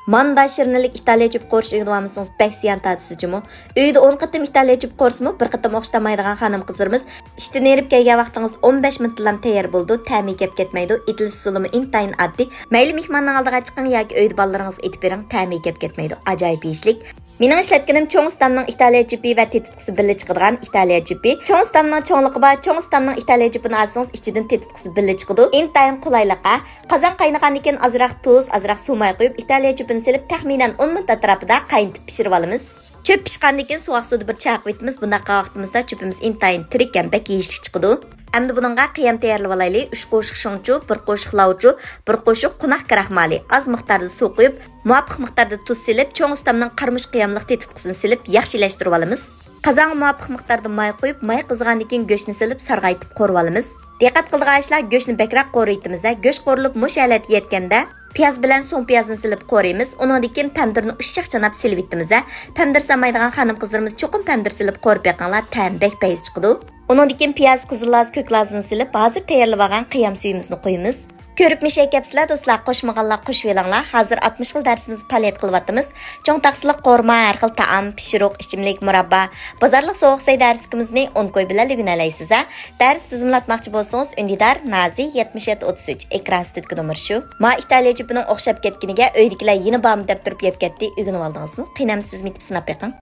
Manda şirinlik İtalya jüp qorish uygulamamısınız bək ziyan tatısıcımı. Uyda 10 qıtım İtalya jüp qorismi, bir qıtım oqıştamaydigan xanım qızlarımız. İşten erip kelgan vaqtingiz 15 minutdan tayyor bo'ldi. Ta'mi kep ketmaydi. Etil usulumi intayin oddiy. Mayli mehmonning oldiga chiqing yoki uyda bolalaringiz etib bering, ta'mi kep ketmaydi. Ajoyib yeyishlik. Mening ishlatganim cho'ng ustamning İtalya jüpi va tetitqisi birga chiqadigan İtalya jüpi. Cho'ng ustamning cho'ngligi bor. Cho'ng ustamning İtalya jüpini olsangiz, ichidan tetitqisi birga chiqadi. Intayin qulaylikqa. Qozon qaynagandan keyin ozroq tuz, ozroq suv may qo'yib, İtalya jüpini silib, taxminan 10 minut atrofida qaynatib pishirib olamiz. Çöp pishgandan keyin suvoq suvda bir chaqib etimiz. Bundaqa vaqtimizda çöpimiz intayin tirik ham bak yeyishlik chiqadi. Endi buningga qiyam tayyorlab olaylik. 3 qo'shiq shunchu, 1 qo'shiq lavchu, 1 qo'shiq qunoq kraxmali. Az miqdorda suv qo'yib, muvofiq miqdorda tuz silib, cho'ng ustamning qarmish qiyamliq tetitqisini silib, yaxshilashtirib olamiz. Qozonga muvofiq miqdorda may qo'yib, may qizigandan keyin go'shtni silib, sarg'aytib qo'rib olamiz. Diqqat qildigan ishlar, go'shtni bakroq qo'raytimiz. Go'sht qo'rilib mush holatga yetganda piyaz bilan so'ng piyozni silib qo'raymiz. Undan keyin pomidorni ushiq chanab silib etimiz. Pomidor samaydigan xonim qizlarimiz cho'qim pomidor silib qo'rib beqinglar, ta'm bek payiz chiqadi. Undan keyin piyoz, qizilaz, ko'klazini silib, hozir tayyorlab olgan qiyam suyimizni qo'yamiz. Ko'rib mishay kapsizlar do'stlar, qo'shmaganlar qo'shib elinglar. Hozir 60 xil darsimizni palet qilyapmiz. Cho'ng taqsiliq qo'rma, har xil taom, pishiriq, ichimlik, murabba, bozorlik sovuq say darskimizni 10 qo'y bilan o'rganalaysiz. Dars tizimlatmoqchi bo'lsangiz, Undidar Nazi 7733 ekran ustidagi nomer shu. Ma İtalya jüpining o'xshab ketganiga uydagilar yeni bormi deb turib yeb ketdi. O'rganib oldingizmi? Qiynamsiz mitib sinab beqing.